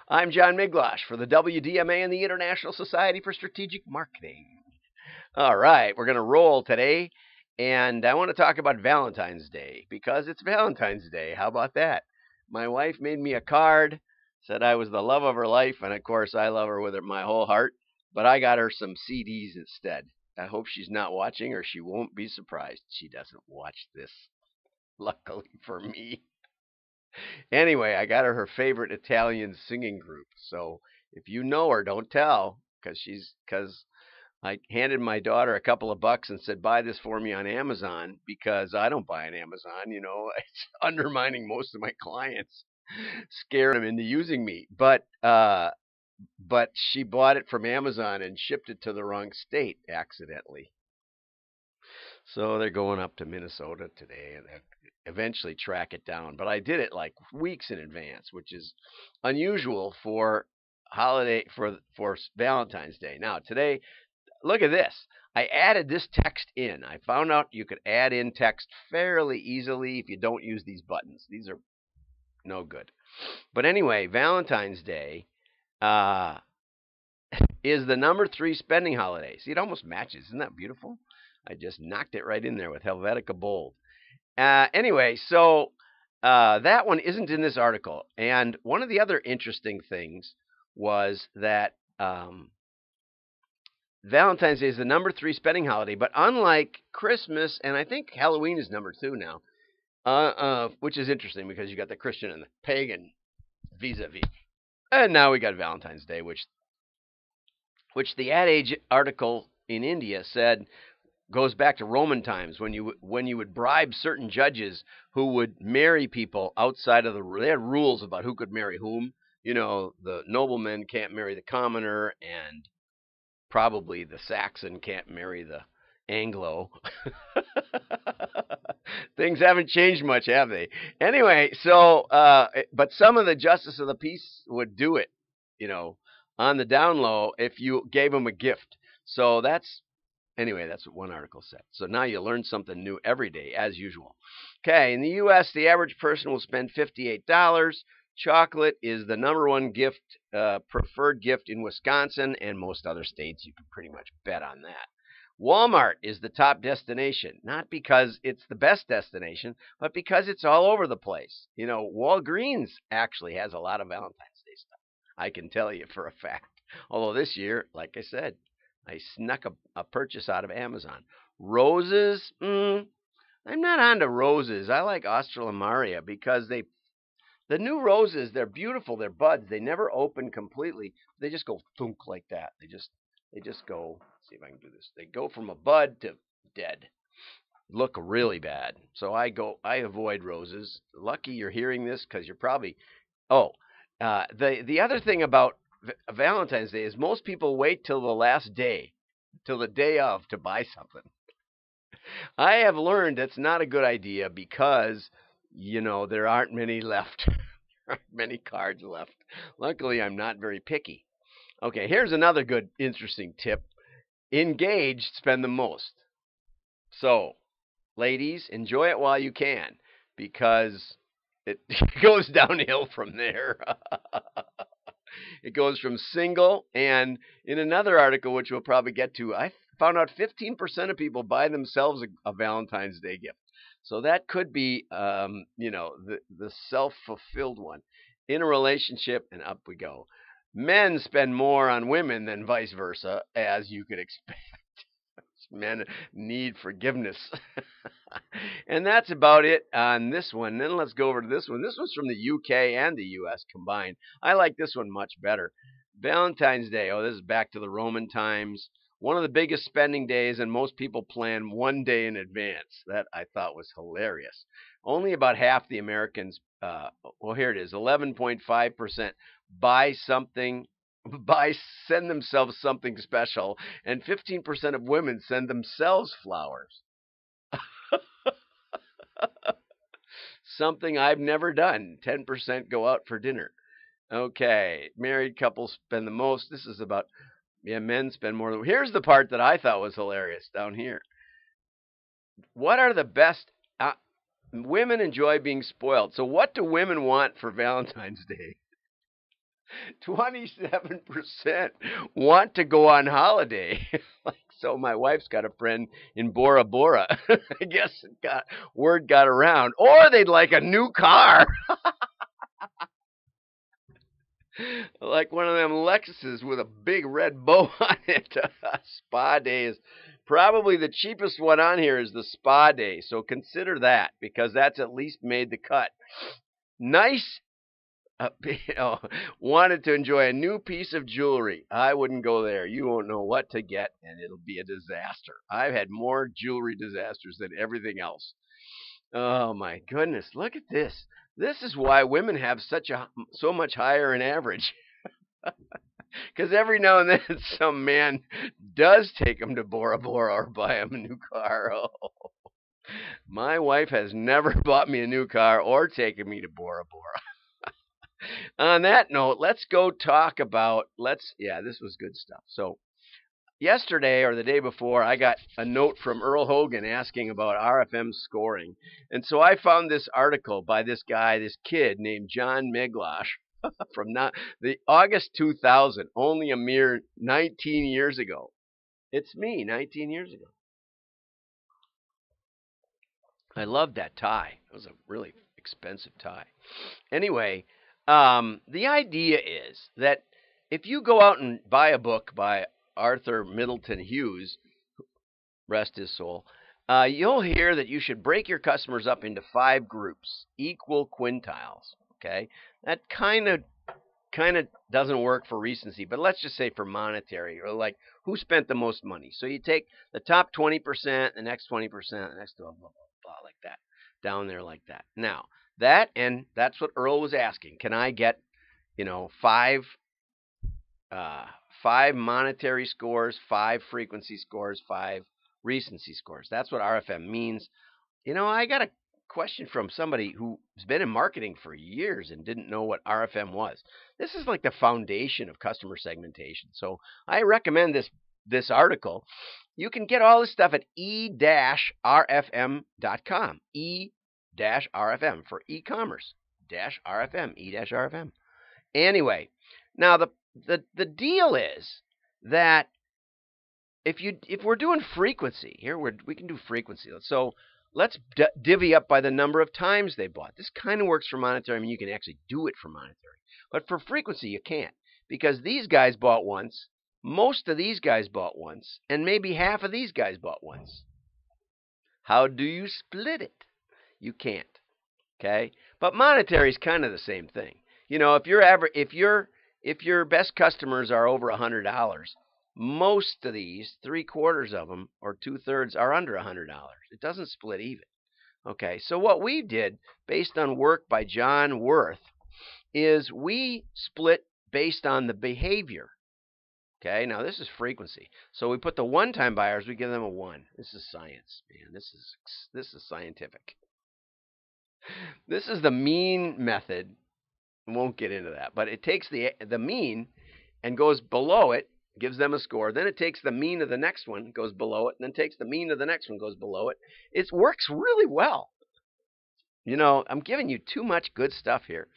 I'm John Miglosh for the WDMA and the International Society for Strategic Marketing. All right, we're going to roll today, and I want to talk about Valentine's Day because it's Valentine's Day. How about that? My wife made me a card, said I was the love of her life, and of course, I love her with my whole heart, but I got her some CDs instead. I hope she's not watching or she won't be surprised. She doesn't watch this, luckily for me. Anyway, I got her favorite Italian singing group. So if you know her, don't tell because I handed my daughter a couple of bucks and said buy this for me on Amazon because I don't buy on Amazon. It's undermining most of my clients, scaring them into using me. But she bought it from Amazon and shipped it to the wrong state accidentally. So they're going up to Minnesota today and they'll eventually track it down. But I did it like weeks in advance, which is unusual for Valentine's Day. Now today, look at this. I added this text in. I found out you could add in text fairly easily if you don't use these buttons. These are no good. But anyway, Valentine's Day is the number 3 spending holiday. See, it almost matches. Isn't that beautiful? I just knocked it right in there with Helvetica Bold. Anyway, so that one isn't in this article. And one of the other interesting things was that Valentine's Day is the number 3 spending holiday, but unlike Christmas, and I think Halloween is number 2 now, which is interesting because you got the Christian and the pagan vis-a-vis. And now we got Valentine's Day, which the Ad Age article in India said goes back to Roman times when you would bribe certain judges who would marry people outside of they had rules about who could marry whom. The nobleman can't marry the commoner, and probably the Saxon can't marry the Anglo. Things haven't changed much, have they? Anyway, so but some of the justice of the peace would do it, on the down low if you gave them a gift. So that's what one article said. So now you learn something new every day, as usual. Okay, in the U.S., the average person will spend $58. Chocolate is the number 1 gift, preferred gift in Wisconsin and most other states. You can pretty much bet on that. Walmart is the top destination, not because it's the best destination, but because it's all over the place. Walgreens actually has a lot of Valentine's Day stuff. I can tell you for a fact. Although this year, like I said, I snuck a purchase out of Amazon. Roses, I'm not onto roses. I like Australaria because the new roses, they're beautiful. They're buds. They never open completely. They just go thunk like that. They just go. Let's see if I can do this. They go from a bud to dead. Look really bad. So I avoid roses. Lucky you're hearing this because you're probably. Oh, the other thing about Valentine's Day is most people wait till the last day, till the day of, to buy something. I have learned that's not a good idea because, there aren't many left. There aren't many cards left. Luckily, I'm not very picky. Okay, here's another good, interesting tip. Engaged spend the most. So, ladies, enjoy it while you can because it goes downhill from there. It goes from single, and in another article, which we'll probably get to, I found out 15% of people buy themselves a Valentine's Day gift. So that could be, the self-fulfilled one. In a relationship, and up we go. Men spend more on women than vice versa, as you could expect. Men need forgiveness. And that's about it on this one. Then let's go over to this one. This one's from the UK and the US combined. I like this one much better. Valentine's Day. Oh, this is back to the Roman times. One of the biggest spending days, and most people plan one day in advance. That I thought was hilarious. Only about half the Americans, here it is, 11.5% send themselves something special, and 15% of women send themselves flowers. Something I've never done. 10% go out for dinner. Okay, married couples spend the most. This is about, men spend more. Here's the part that I thought was hilarious down here. What are the best? Women enjoy being spoiled. So what do women want for Valentine's Day? 27% want to go on holiday. Like, so my wife's got a friend in Bora Bora. I guess word got around. Or they'd like a new car. Like one of them Lexuses with a big red bow on it. Spa day is probably the cheapest one on here is the spa day. So consider that because that's at least made the cut. Nice wanted to enjoy a new piece of jewelry. I wouldn't go there. You won't know what to get, and it'll be a disaster. I've had more jewelry disasters than everything else. Oh my goodness! Look at this. This is why women have so much higher an average. Because every now and then some man does take them to Bora Bora or buy them a new car. Oh, my wife has never bought me a new car or taken me to Bora Bora. On that note, let's go talk about yeah, this was good stuff. So yesterday or the day before, I got a note from Earl Hogan asking about RFM scoring. And so I found this article by this kid named John Miglosh from the August 2000, only a mere 19 years ago. It's me, 19 years ago. I loved that tie. It was a really expensive tie. Anyway, the idea is that if you go out and buy a book by Arthur Middleton Hughes, rest his soul, you'll hear that you should break your customers up into 5 groups, equal quintiles. Okay, that kind of doesn't work for recency, but let's just say for monetary, or like who spent the most money. So you take the top 20%, the next 20%, the next blah, blah, blah, blah, like that, down there like that. Now, that's what Earl was asking. Can I get, 5 monetary scores, 5 frequency scores, 5 recency scores? That's what RFM means. I got a question from somebody who's been in marketing for years and didn't know what RFM was. This is like the foundation of customer segmentation. So I recommend this article. You can get all this stuff at e-rfm.com. E-RFM for e-commerce. -RFM. E-RFM. Anyway, now the deal is that if we're doing frequency here, we can do frequency. So let's divvy up by the number of times they bought. This kind of works for monetary. I mean, you can actually do it for monetary, but for frequency you can't, because these guys bought once, most of these guys bought once, and maybe half of these guys bought once. How do you split it? You can't. Okay, but monetary is kind of the same thing. If your best customers are over $100, most of these, 3/4 of them or 2/3 are under $100. It doesn't split even. Okay, so what we did based on work by John Worth is we split based on the behavior. Okay, now this is frequency. So we put the one-time buyers, we give them a 1. This is science, man. This is scientific. This is the mean method. I won't get into that, but it takes the mean and goes below it, gives them a score. Then it takes the mean of the next one, goes below it, and then takes the mean of the next one, goes below it. It works really well. I'm giving you too much good stuff here.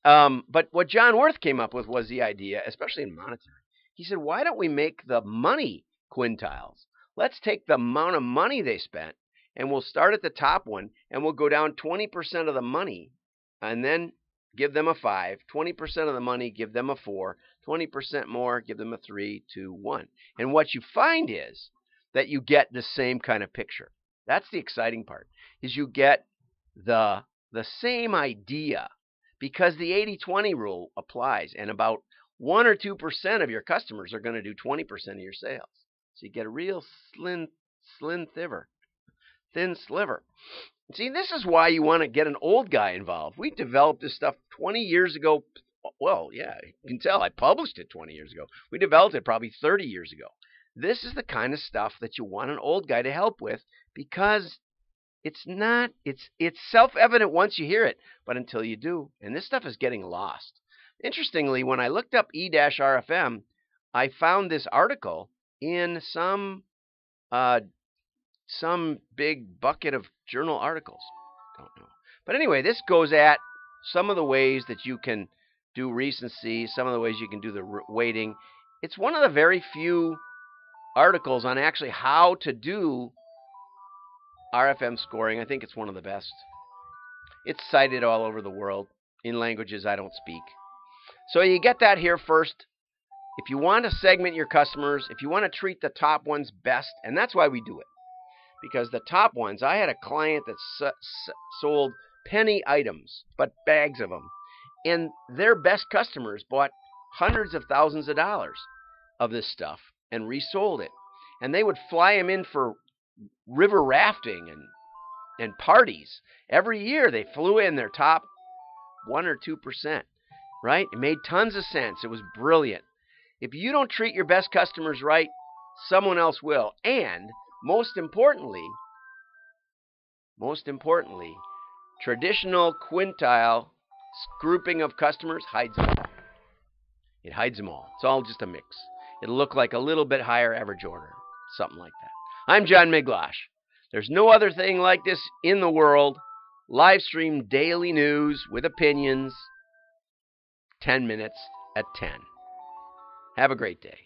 But what John Worth came up with was the idea, especially in monetary. He said, why don't we make the money quintiles? Let's take the amount of money they spent, and we'll start at the top one, and we'll go down 20% of the money, and then give them a 5, 20% of the money, give them a 4, 20% more, give them a 3, 2, 1. And what you find is that you get the same kind of picture. That's the exciting part, is you get the same idea, because the 80-20 rule applies, and about 1 or 2% of your customers are going to do 20% of your sales. So you get a real thin sliver. See, this is why you want to get an old guy involved. We developed this stuff 20 years ago. Well, yeah, you can tell I published it 20 years ago. We developed it probably 30 years ago. This is the kind of stuff that you want an old guy to help with, because it's self-evident once you hear it, but until you do. And this stuff is getting lost. Interestingly, when I looked up E-RFM, I found this article in some big bucket of journal articles. Don't know. But anyway, this goes at some of the ways that you can do recency, some of the ways you can do the weighting. It's one of the very few articles on actually how to do RFM scoring. I think it's one of the best. It's cited all over the world in languages I don't speak. So you get that here first. If you want to segment your customers, if you want to treat the top ones best, and that's why we do it. Because the top ones, I had a client that sold penny items, but bags of them. And their best customers bought hundreds of thousands of dollars of this stuff and resold it. And they would fly them in for river rafting and parties. Every year they flew in their top 1 or 2%, right? It made tons of sense. It was brilliant. If you don't treat your best customers right, someone else will. And most importantly, traditional quintile grouping of customers hides them all. It hides them all. It's all just a mix. It'll look like a little bit higher average order, something like that. I'm John Miglosh. There's no other thing like this in the world. Live stream daily news with opinions, 10 minutes at 10. Have a great day.